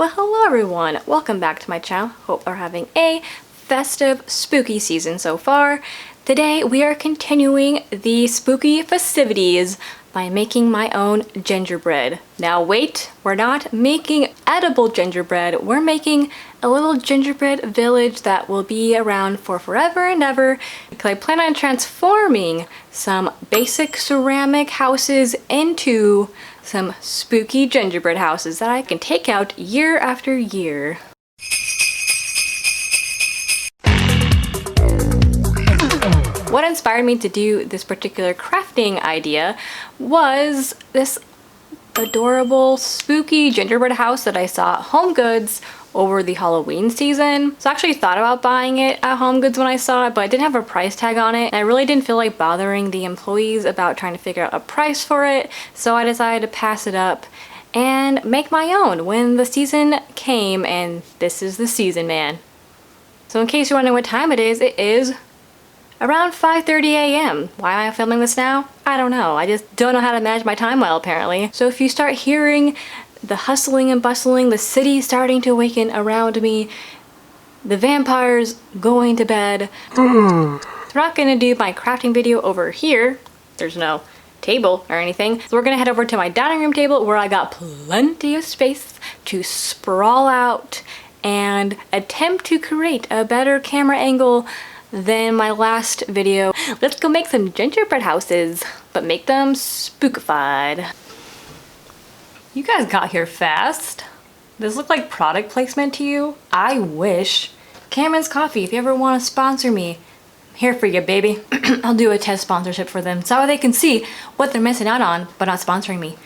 Well, hello everyone! Welcome back to my channel. Hope you're having a festive, spooky season so far. Today we are continuing the spooky festivities by making my own gingerbread. Now wait, we're not making edible gingerbread, we're making a little gingerbread village that will be around for forever and ever, because I plan on transforming some basic ceramic houses into some spooky gingerbread houses that I can take out year after year. What inspired me to do this particular crafting idea was this adorable spooky gingerbread house that I saw at Home Goods over the Halloween season. So I actually thought about buying it at Home Goods when I saw it, but I didn't have a price tag on it. And I really didn't feel like bothering the employees about trying to figure out a price for it. So I decided to pass it up and make my own when the season came, and this is the season, man. So in case you're wondering what time it is around 5:30 a.m. Why am I filming this now? I don't know. I just don't know how to manage my time well, apparently. So if you start hearing the hustling and bustling, the city starting to awaken around me, the vampires going to bed, we're not gonna do my crafting video over here. There's no table or anything. So we're gonna head over to my dining room table where I got plenty of space to sprawl out and attempt to create a better camera angle than my last video. Let's go make some gingerbread houses, but make them spookified. You guys got here fast. Does this look like product placement to you? I wish. Cameron's Coffee, if you ever want to sponsor me, I'm here for you, baby. I'll do a test sponsorship for them so they can see what they're missing out on but not sponsoring me.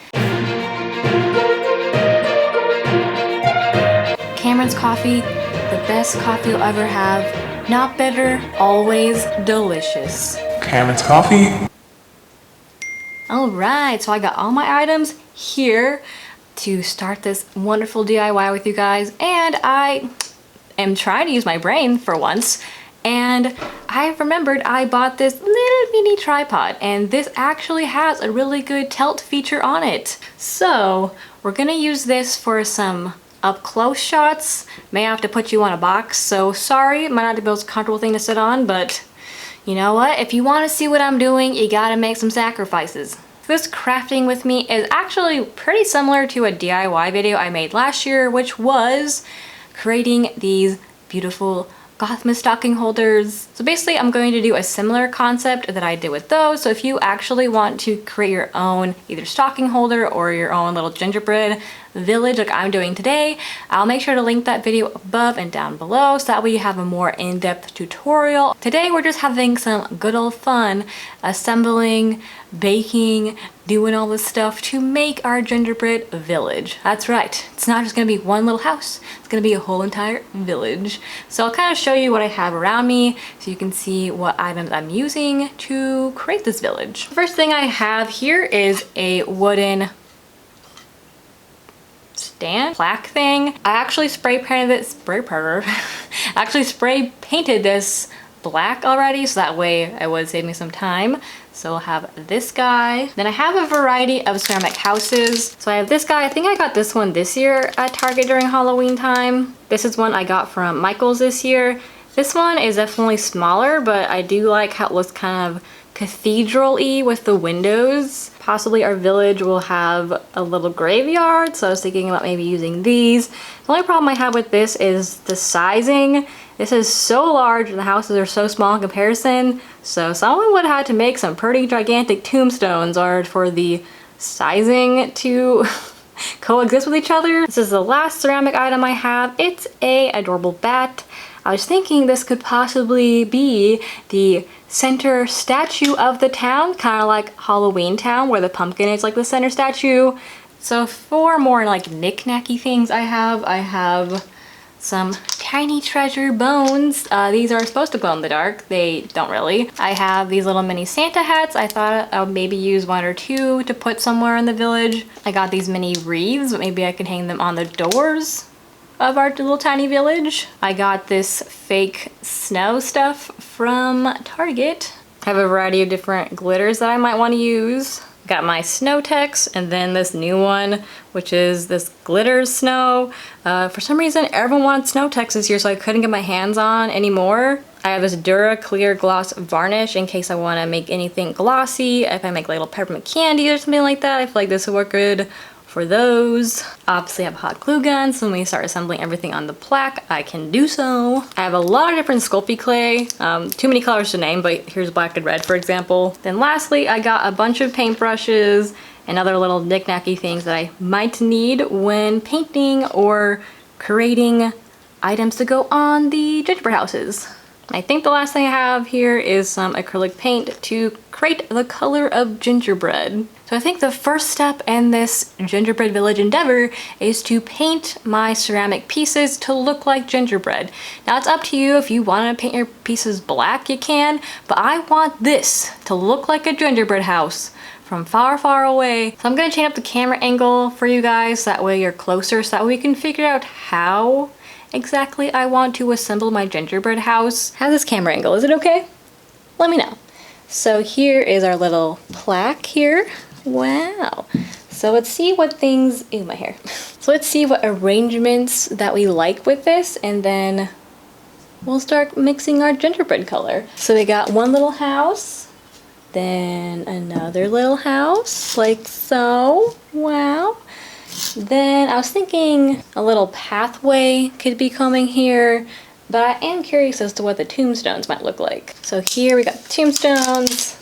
Cameron's Coffee, the best coffee you'll ever have. Not bitter, always delicious. Cameron's Coffee. Alright, so I got all my items here to start this wonderful DIY with you guys, and I am trying to use my brain for once, and I remembered I bought this little mini tripod, and this actually has a really good tilt feature on it. So we're gonna use this for some up close shots. May have to put you on a box, so sorry, it might not be the most comfortable thing to sit on, but you know what? If you want to see what I'm doing, you gotta make some sacrifices. This crafting with me is actually pretty similar to a DIY video I made last year, which was creating these beautiful Goth stocking holders. So basically I'm going to do a similar concept that I did with those. So if you actually want to create your own either stocking holder or your own little gingerbread village like I'm doing today, I'll make sure to link that video above and down below so that way you have a more in-depth tutorial. Today we're just having some good old fun assembling, baking, doing all this stuff to make our gingerbread village. That's right, it's not just gonna be one little house, it's gonna be a whole entire village. So I'll kind of show you what I have around me so you can see what items I'm using to create this village. The first thing I have here is a wooden stand plaque thing. I actually spray painted this black already, so that way it would save me some time. So I'll have this guy. Then I have a variety of ceramic houses. So I have this guy. I think I got this one this year at Target during Halloween time. This is one I got from Michael's this year. This one is definitely smaller, but I do like how it looks kind of cathedral-y with the windows. Possibly our village will have a little graveyard, so I was thinking about maybe using these. The only problem I have with this is the sizing. This is so large and the houses are so small in comparison, so someone would have had to make some pretty gigantic tombstones or for the sizing to coexist with each other. This is the last ceramic item I have. It's a adorable bat. I was thinking this could possibly be the center statue of the town, kind of like Halloween Town where the pumpkin is like the center statue. So for more like knick-knacky things I have some tiny treasure bones. These are supposed to glow in the dark. They don't really. I have these little mini Santa hats. I thought I would maybe use one or two to put somewhere in the village. I got these mini wreaths, but maybe I can hang them on the doors of our little tiny village. I got this fake snow stuff from Target. I have a variety of different glitters that I might want to use. Got my snow text and then this new one, which is this glitter snow. For some reason, everyone wanted snow text this year, so I couldn't get my hands on anymore. I have this Dura Clear Gloss Varnish in case I want to make anything glossy. If I make like little peppermint candy or something like that, I feel like this would work good for those. Obviously I have a hot glue gun, so when we start assembling everything on the plaque, I can do so. I have a lot of different Sculpey clay, too many colors to name, but here's black and red, for example. Then lastly, I got a bunch of paintbrushes and other little knick-knacky things that I might need when painting or creating items to go on the gingerbread houses. I think the last thing I have here is some acrylic paint to create the color of gingerbread. So I think the first step in this gingerbread village endeavor is to paint my ceramic pieces to look like gingerbread. Now it's up to you. If you want to paint your pieces black, you can, but I want this to look like a gingerbread house from far, far away. So I'm gonna change up the camera angle for you guys, so that way you're closer, so that way we can figure out how exactly I want to assemble my gingerbread house. How's this camera angle? Is it okay? Let me know. So here is our little plaque here. Wow. So let's see what things, ew, my hair. So let's see what arrangements that we like with this, and then we'll start mixing our gingerbread color. So we got one little house, then another little house, like so. Wow. Then I was thinking a little pathway could be coming here, but I am curious as to what the tombstones might look like. So here we got the tombstones,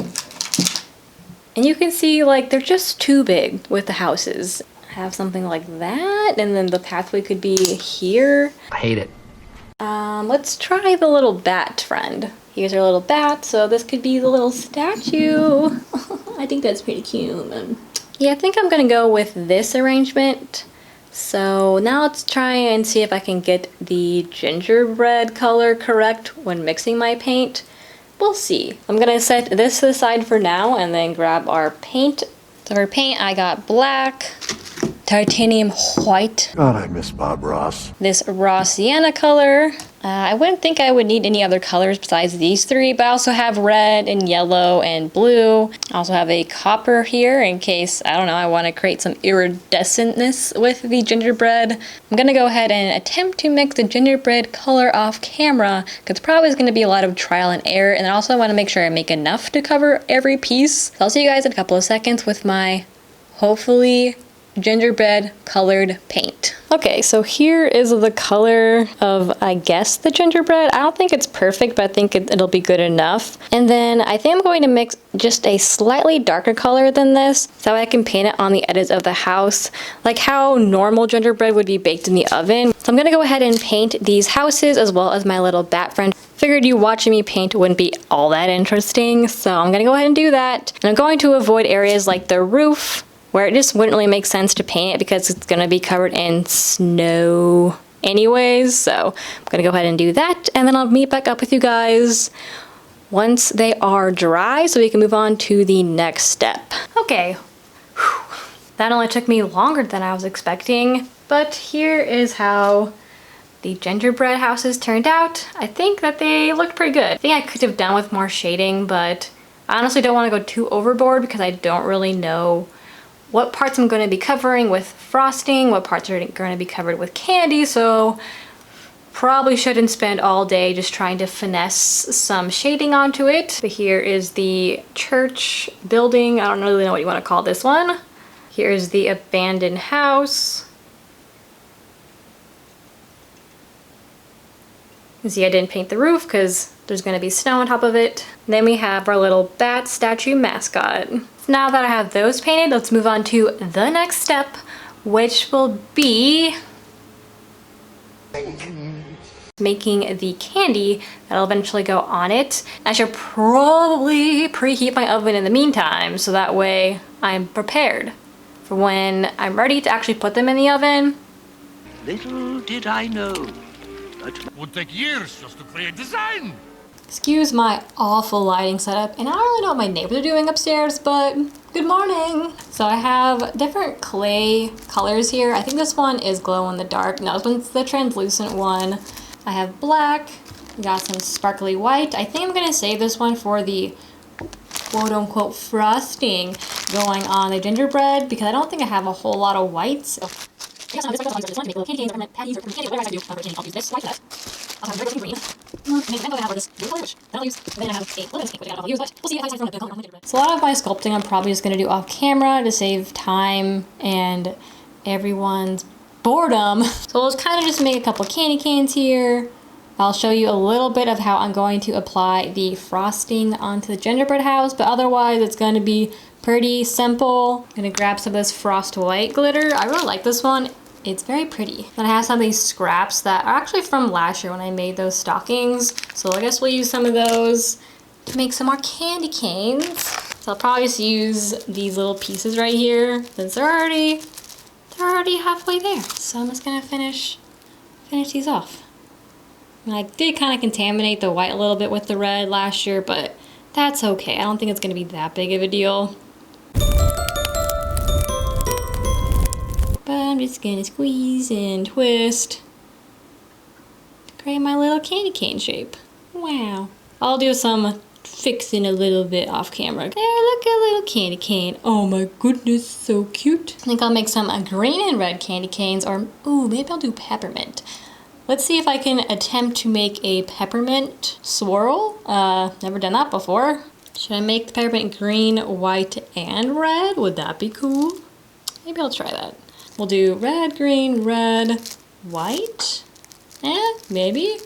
and you can see like they're just too big with the houses. Have something like that, and then the pathway could be here. I hate it. Let's try the little bat friend. Here's our little bat, so this could be the little statue. I think that's pretty cute. Yeah, I think I'm gonna go with this arrangement. So now let's try and see if I can get the gingerbread color correct when mixing my paint. We'll see. I'm gonna set this to the side for now and then grab our paint. So for paint, I got black, titanium white. God, I miss Bob Ross. This raw sienna color. I wouldn't think I would need any other colors besides these three, but I also have red and yellow and blue. I also have a copper here in case, I don't know, I want to create some iridescentness with the gingerbread. I'm going to go ahead and attempt to mix the gingerbread color off camera, because probably is going to be a lot of trial and error, and I also want to make sure I make enough to cover every piece. So I'll see you guys in a couple of seconds with my, hopefully, gingerbread colored paint. Okay, so here is the color of, I guess, the gingerbread. I don't think it's perfect, but I think it'll be good enough. And then I think I'm going to mix just a slightly darker color than this, so I can paint it on the edges of the house, like how normal gingerbread would be baked in the oven. So I'm gonna go ahead and paint these houses as well as my little bat friend. Figured you watching me paint wouldn't be all that interesting, so I'm gonna go ahead and do that. And I'm going to avoid areas like the roof, where it just wouldn't really make sense to paint it because it's gonna be covered in snow anyways. So I'm gonna go ahead and do that, and then I'll meet back up with you guys once they are dry so we can move on to the next step. Okay, whew. That only took me longer than I was expecting, but here is how the gingerbread houses turned out. I think that they looked pretty good. I think I could have done with more shading, but I honestly don't want to go too overboard because I don't really know what parts I'm going to be covering with frosting, what parts are going to be covered with candy, so probably shouldn't spend all day just trying to finesse some shading onto it. But here is the church building. I don't really know what you want to call this one. Here's the abandoned house. You see I didn't paint the roof because there's going to be snow on top of it. And then we have our little bat statue mascot. Now that I have those painted, let's move on to the next step, which will be making the candy that'll eventually go on it. I should probably preheat my oven in the meantime, so that way I'm prepared for when I'm ready to actually put them in the oven. Little did I know that would take years just to create design. Excuse my awful lighting setup, and I don't really know what my neighbors are doing upstairs, but good morning. So I have different clay colors here. I think this one is glow in the dark. No, this one's the translucent one. I have black, got some sparkly white. I think I'm gonna save this one for the quote-unquote frosting going on the gingerbread because I don't think I have a whole lot of whites. So I guess this just want to make little candy canes or peppermint patties or candy, whatever I do. I'll use this white for that. I'll have very green. Maybe I have this blue color, which I don't use. Then I have a little pink, which I don't use, but we'll see if I decide from the color on the gingerbread. So a lot of my sculpting I'm probably just going to do off camera to save time and everyone's boredom. So we'll kind of just make a couple candy canes here. I'll show you a little bit of how I'm going to apply the frosting onto the gingerbread house, but otherwise it's going to be pretty simple. I'm going to grab some of this frost white glitter. I really like this one. It's very pretty. Then I have some of these scraps that are actually from last year when I made those stockings. So I guess we'll use some of those to make some more candy canes. So I'll probably just use these little pieces right here since they're already halfway there. So I'm just gonna finish these off. And I did kind of contaminate the white a little bit with the red last year, but that's okay. I don't think it's gonna be that big of a deal. But I'm just gonna squeeze and twist to create my little candy cane shape. Wow. I'll do some fixing a little bit off camera. There, look, a little candy cane. Oh my goodness, so cute. I think I'll make some green and red candy canes, or ooh, maybe I'll do peppermint. Let's see if I can attempt to make a peppermint swirl. Never done that before. Should I make the peppermint green, white, and red? Would that be cool? Maybe I'll try that. We'll do red, green, red, white, maybe.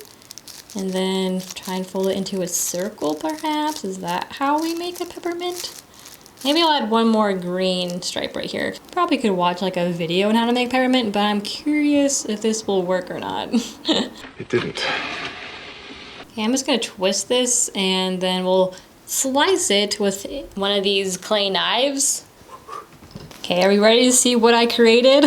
And then try and fold it into a circle, perhaps. Is that how we make a peppermint? Maybe I'll add one more green stripe right here. Probably could watch like a video on how to make peppermint, but I'm curious if this will work or not. It didn't. Okay, I'm just gonna twist this and then we'll slice it with one of these clay knives. Okay, are we ready to see what I created?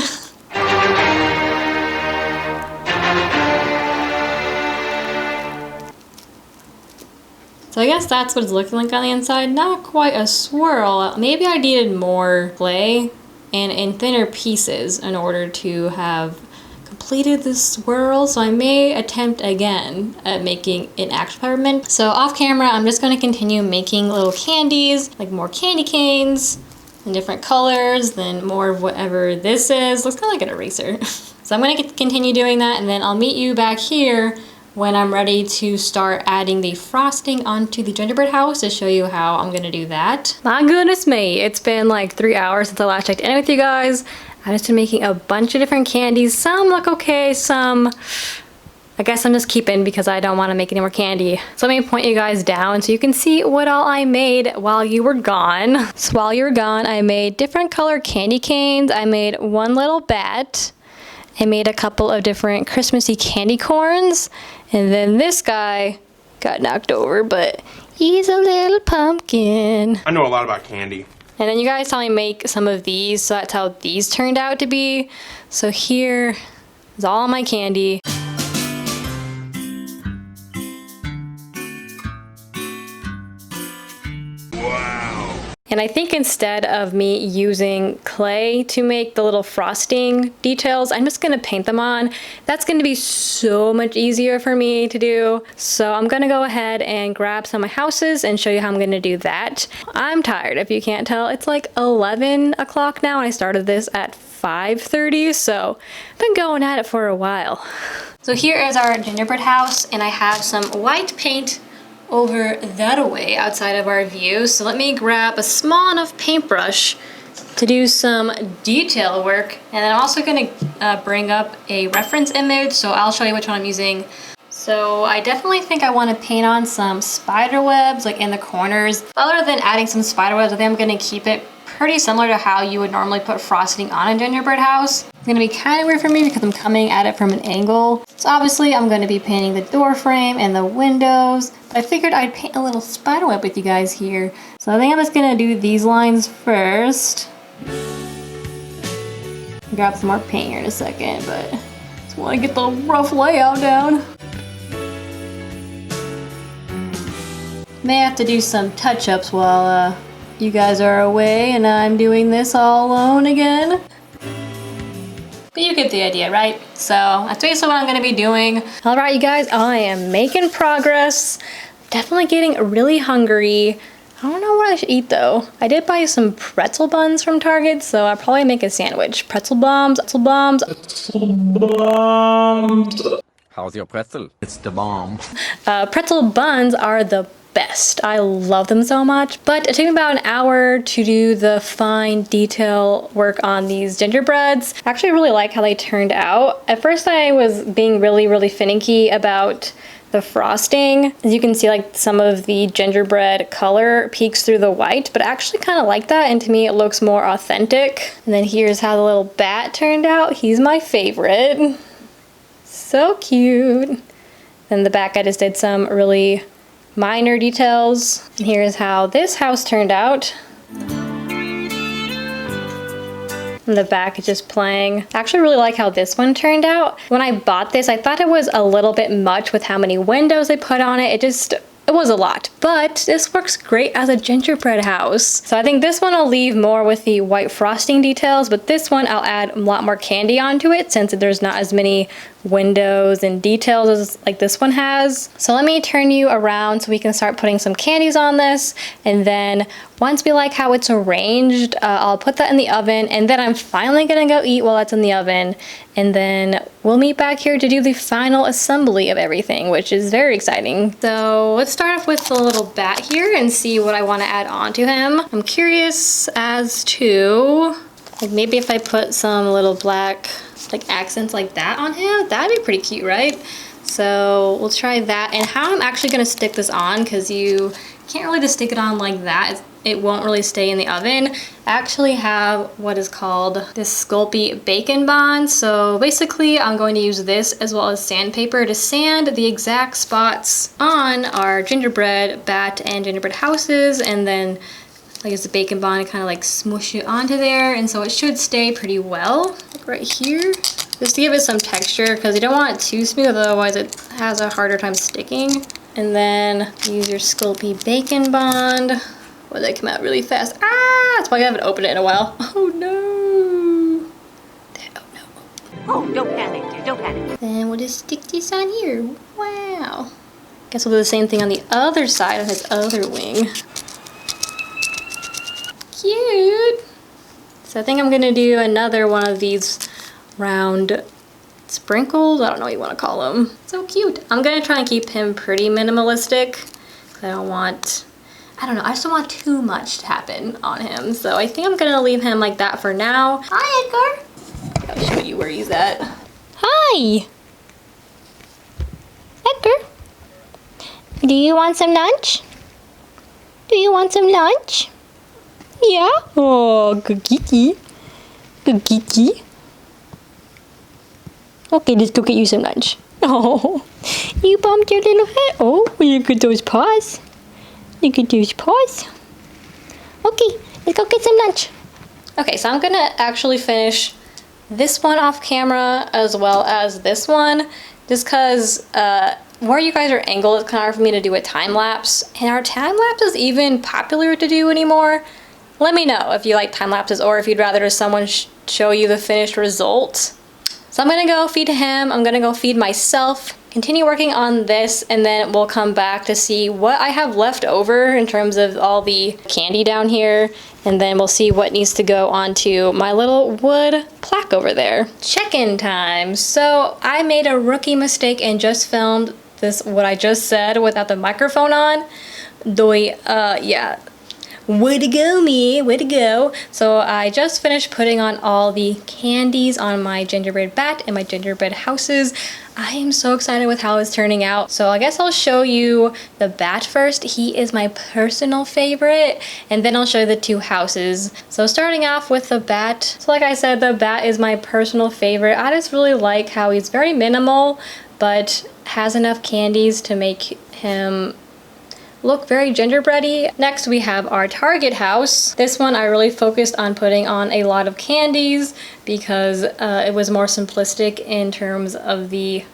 So I guess that's what it's looking like on the inside. Not quite a swirl. Maybe I needed more clay and in thinner pieces in order to have completed the swirl. So I may attempt again at making an actual peppermint. So off camera, I'm just going to continue making little candies, like more candy canes in different colors, then more of whatever this is. Looks kind of like an eraser. So I'm going to continue doing that, and then I'll meet you back here when I'm ready to start adding the frosting onto the gingerbread house to show you how I'm gonna do that. My goodness me, it's been like 3 hours since I last checked in with you guys. I've just been making a bunch of different candies. Some look okay, some I guess I'm just keeping because I don't want to make any more candy. So let me point you guys down so you can see what all I made while you were gone. So while you were gone, I made different color candy canes. I made one little bat. I made a couple of different Christmassy candy corns. And then this guy got knocked over, but he's a little pumpkin. I know a lot about candy. And then you guys saw me make some of these, so that's how these turned out to be. So here is all my candy. And I think instead of me using clay to make the little frosting details, I'm just gonna paint them on. That's gonna be so much easier for me to do. So I'm gonna go ahead and grab some of my houses and show you how I'm gonna do that. I'm tired, if you can't tell. It's like 11 o'clock now and I started this at 5:30, so I've been going at it for a while. So here is our gingerbread house, and I have some white paint over that way outside of our view. So let me grab a small enough paintbrush to do some detail work. And then I'm also gonna bring up a reference image, so I'll show you which one I'm using. So I definitely think I wanna paint on some spider webs like in the corners. Other than adding some spider webs, I think I'm gonna keep it pretty similar to how you would normally put frosting on a gingerbread house. It's gonna be kind of weird for me because I'm coming at it from an angle. So obviously I'm gonna be painting the door frame and the windows. But I figured I'd paint a little spider web with you guys here. So I think I'm just gonna do these lines first. Grab some more paint here in a second, but just wanna get the rough layout down. May have to do some touch-ups while you guys are away and I'm doing this all alone again. But you get the idea, right? So that's basically what I'm gonna be doing. All right, you guys, I am making progress. Definitely getting really hungry. I don't know what I should eat though. I did buy some pretzel buns from Target, so I'll probably make a sandwich. Pretzel bombs, pretzel bombs. How's your pretzel? It's the bomb. Pretzel buns are the best. I love them so much, but it took me about an hour to do the fine detail work on these gingerbreads. I actually really like how they turned out. At first I was being really finicky about the frosting. As you can see, like some of the gingerbread color peeks through the white, but I actually kind of like that, and to me it looks more authentic. And then here's how the little bat turned out. He's my favorite. So cute. Then the back I just did some really minor details. And here's how this house turned out. And the back is just playing. I actually really like how this one turned out. When I bought this, I thought it was a little bit much with how many windows they put on it. It was a lot, but this works great as a gingerbread house. So I think this one I'll leave more with the white frosting details, but this one I'll add a lot more candy onto it since there's not as many windows and details as like this one has. So let me turn you around so we can start putting some candies on this, and then once we like how it's arranged, I'll put that in the oven, and then I'm finally gonna go eat while that's in the oven, and then we'll meet back here to do the final assembly of everything, which is very exciting. So let's start off with the little bat here and see what I want to add on to him. I'm curious as to, like, maybe if I put some little black like accents like that on him, that'd be pretty cute, right? So we'll try that. And how I'm actually gonna stick this on, because you can't really just stick it on like that. It won't really stay in the oven. I actually have what is called this Sculpey Bacon Bond. So basically I'm going to use this as well as sandpaper to sand the exact spots on our gingerbread bat and gingerbread houses, and then I use the Bacon Bond to kind of like smush it onto there, and so it should stay pretty well. Like right here, just to give it some texture, because you don't want it too smooth, otherwise it has a harder time sticking. And then use your Sculpey Bacon Bond. Well, they come out really fast. Ah! That's why I haven't opened it in a while. Oh no! Oh no. Oh, don't panic, dear, don't panic. Then we'll just stick this on here. Wow. Guess we'll do the same thing on the other side of his other wing. Cute. So I think I'm gonna do another one of these round sprinkles. I don't know what you want to call them. So cute. I'm gonna try and keep him pretty minimalistic, because I don't know, I just don't want too much to happen on him. So I think I'm gonna leave him like that for now. Hi, Edgar. I'll show you where he's at. Hi. Edgar. Do you want some lunch? Do you want some lunch? Yeah? Oh, good kitty. Good kitty. Okay, let's go get you some lunch. Oh, you bumped your little head. Oh, look at those paws. Look at those paws. Okay, let's go get some lunch. Okay, so I'm gonna actually finish this one off camera as well as this one, just because where you guys are angled, it's kind of hard for me to do a time lapse. And are time lapses even popular to do anymore? Let me know if you like time lapses, or if you'd rather just someone show you the finished result. So I'm gonna go feed him, I'm gonna go feed myself, continue working on this, and then we'll come back to see what I have left over in terms of all the candy down here, and then we'll see what needs to go onto my little wood plaque over there. Check-in time. So I made a rookie mistake and just filmed this, what I just said, without the microphone on. Yeah. Way to go, me, way to go. So I just finished putting on all the candies on my gingerbread bat and my gingerbread houses. I am so excited with how it's turning out. So I guess I'll show you the bat first. He is my personal favorite, and then I'll show you the two houses. So starting off with the bat. So like I said, the bat is my personal favorite. I just really like how he's very minimal, but has enough candies to make him look very gingerbready. Next we have our Target house. This one I really focused on putting on a lot of candies because it was more simplistic in terms of the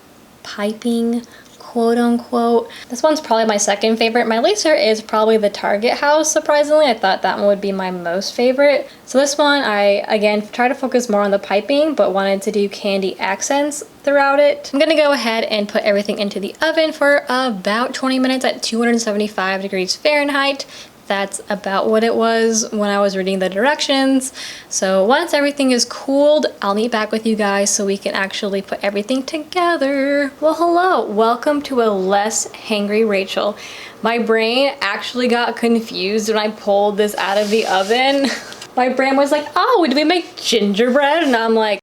piping, quote unquote. This one's probably my second favorite. My least favorite is probably the Target house, surprisingly. I thought that one would be my most favorite. So this one I, again, try to focus more on the piping, but wanted to do candy accents throughout it. I'm gonna go ahead and put everything into the oven for about 20 minutes at 275 degrees Fahrenheit. that's about what it was when I was reading the directions. So once everything is cooled, I'll meet back with you guys so we can actually put everything together. Well, hello, welcome to a less hangry Rachel. My brain actually got confused when I pulled this out of the oven. My brain was like, oh, did we make gingerbread? And I'm like,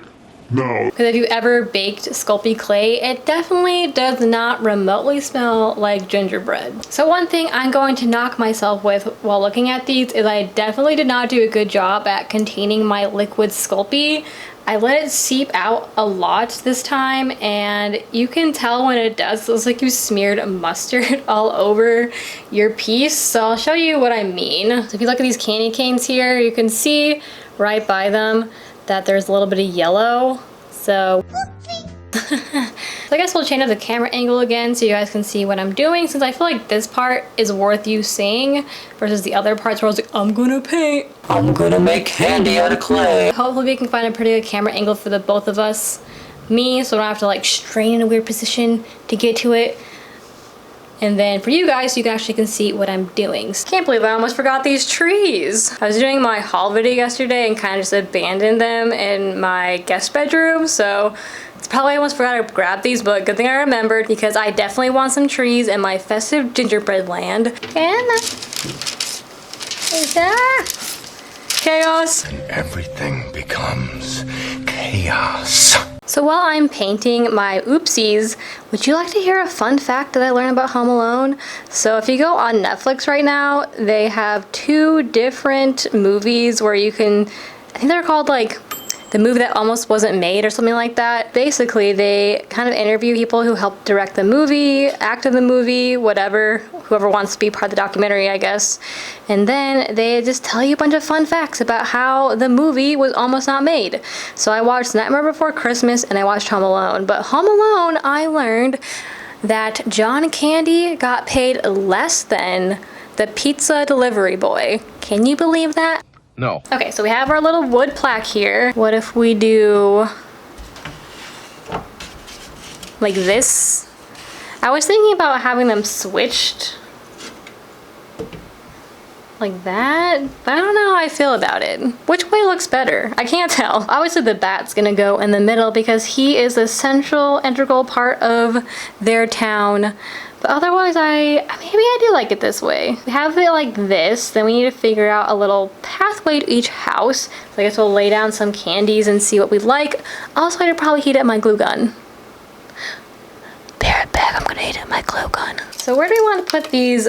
no. Because if you ever baked Sculpey clay, it definitely does not remotely smell like gingerbread. So one thing I'm going to knock myself with while looking at these is I definitely did not do a good job at containing my liquid Sculpey. I let it seep out a lot this time, and you can tell when it does. It looks like you smeared mustard all over your piece. So I'll show you what I mean. So if you look at these candy canes here, you can see right by them that there's a little bit of yellow. So I guess we'll change up the camera angle again so you guys can see what I'm doing, since I feel like this part is worth you seeing versus the other parts where I was like, I'm gonna paint. I'm gonna make candy out of clay. Hopefully we can find a pretty good camera angle for the both of us. Me, so I don't have to like strain in a weird position to get to it. And then for you guys, so you actually can see what I'm doing. Can't believe I almost forgot these trees. I was doing my haul video yesterday and kind of just abandoned them in my guest bedroom. So it's probably I almost forgot to grab these, but good thing I remembered because I definitely want some trees in my festive gingerbread land. Anna. Is that chaos? And everything becomes chaos. So while I'm painting my oopsies, would you like to hear a fun fact that I learned about Home Alone? So if you go on Netflix right now, they have 2 different movies where you can, I think they're called like the movie that almost wasn't made or something like that. Basically, they kind of interview people who helped direct the movie, act in the movie, whatever, whoever wants to be part of the documentary, I guess. And then they just tell you a bunch of fun facts about how the movie was almost not made. So I watched Nightmare Before Christmas and I watched Home Alone. But Home Alone, I learned that John Candy got paid less than the pizza delivery boy. Can you believe that? No. Okay, so we have our little wood plaque here. What if we do like this? I was thinking about having them switched like that, but I don't know how I feel about it. Which way looks better? I can't tell. Obviously the bat's gonna go in the middle because he is a central, integral part of their town. But otherwise, maybe I do like it this way. We have it like this, then we need to figure out a little pathway to each house. So I guess we'll lay down some candies and see what we like. Also, I'd probably heat up my glue gun. Be right back, I'm gonna heat up my glue gun. So where do we want to put these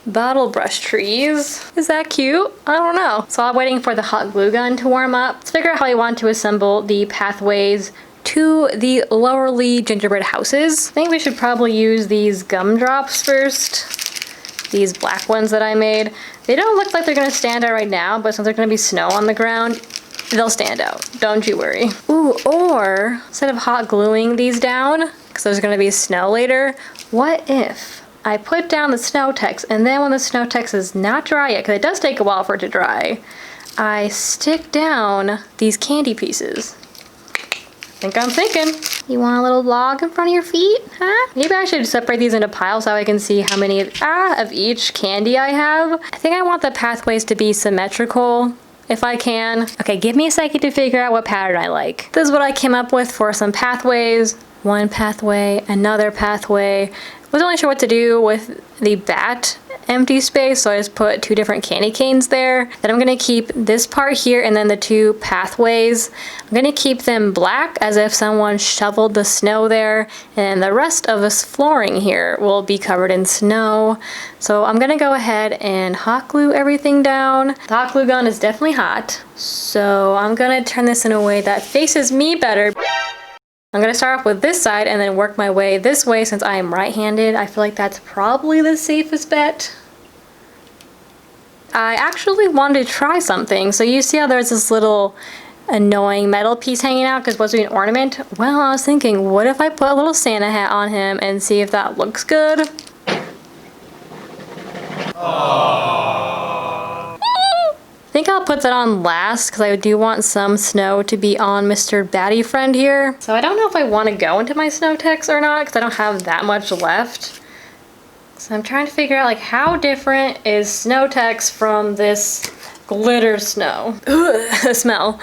bottle brush trees? Is that cute? I don't know. So I'm waiting for the hot glue gun to warm up. Let's figure out how we want to assemble the pathways to the lowerly gingerbread houses. I think we should probably use these gumdrops first. These black ones that I made. They don't look like they're gonna stand out right now, but since there's gonna be snow on the ground, they'll stand out. Don't you worry. Ooh, or instead of hot gluing these down, because there's gonna be snow later, what if I put down the snow text and then when the snow text is not dry yet, because it does take a while for it to dry, I stick down these candy pieces. I'm thinking. You want a little log in front of your feet, huh? Maybe I should separate these into piles so I can see how many of each candy I have. I think I want the pathways to be symmetrical if I can. Okay, give me a second to figure out what pattern I like. This is what I came up with for some pathways. One pathway, another pathway. Wasn't really sure what to do with the bat empty space, so I just put 2 different candy canes there. Then I'm gonna keep this part here and then the 2 pathways. I'm gonna keep them black as if someone shoveled the snow there, and the rest of this flooring here will be covered in snow. So I'm gonna go ahead and hot glue everything down. The hot glue gun is definitely hot, so I'm gonna turn this in a way that faces me better. I'm gonna start off with this side and then work my way this way since I am right-handed. I feel like that's probably the safest bet. I actually wanted to try something. So you see how there's this little annoying metal piece hanging out because it's supposed to be an ornament? Well, I was thinking, what if I put a little Santa hat on him and see if that looks good? I think I'll put that on last because I do want some snow to be on Mr. Batty Friend here. So I don't know if I want to go into my snow text or not because I don't have that much left. So I'm trying to figure out like how different is snow text from this glitter snow. Ugh, the smell.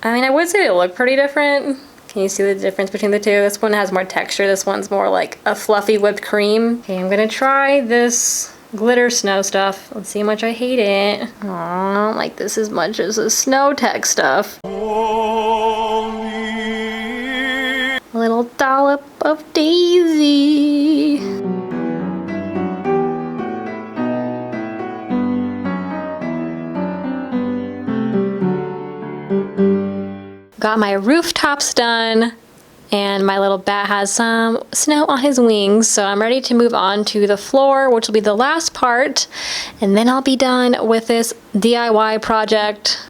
I mean, I would say they look pretty different. Can you see the difference between the two? This one has more texture. This one's more like a fluffy whipped cream. Okay, I'm gonna try this glitter snow stuff. Let's see how much I hate it. Aw, I don't like this as much as the snow text stuff. A little dollop of daisy. Got my rooftops done, and my little bat has some snow on his wings, so I'm ready to move on to the floor, which will be the last part, and then I'll be done with this DIY project.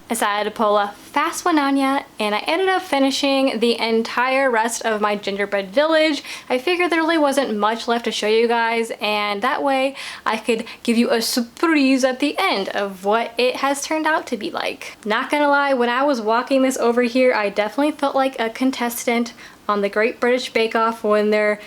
I decided to pull a fast one on ya, and I ended up finishing the entire rest of my gingerbread village. I figured there really wasn't much left to show you guys, and that way I could give you a surprise at the end of what it has turned out to be like. Not gonna lie, when I was walking this over here, I definitely felt like a contestant on the Great British Bake Off when they're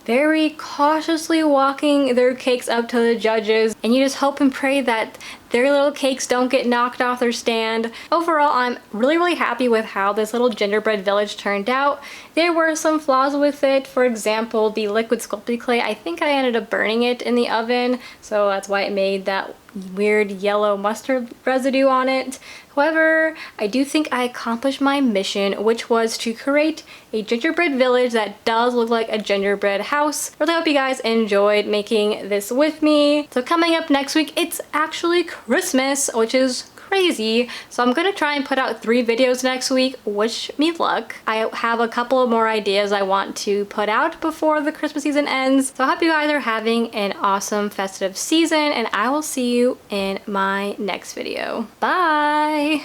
very cautiously walking their cakes up to the judges, and you just hope and pray that their little cakes don't get knocked off their stand. Overall, I'm really happy with how this little gingerbread village turned out. There were some flaws with it. For example, the liquid sculpted clay, I think I ended up burning it in the oven, so that's why it made that weird yellow mustard residue on it. However, I do think I accomplished my mission, which was to create a gingerbread village that does look like a gingerbread house. Really hope you guys enjoyed making this with me. So coming up next week, it's actually Christmas, which is crazy. So I'm gonna try and put out 3 videos next week. Wish me luck. I have a couple of more ideas I want to put out before the Christmas season ends. So I hope you guys are having an awesome festive season, and I will see you in my next video. Bye!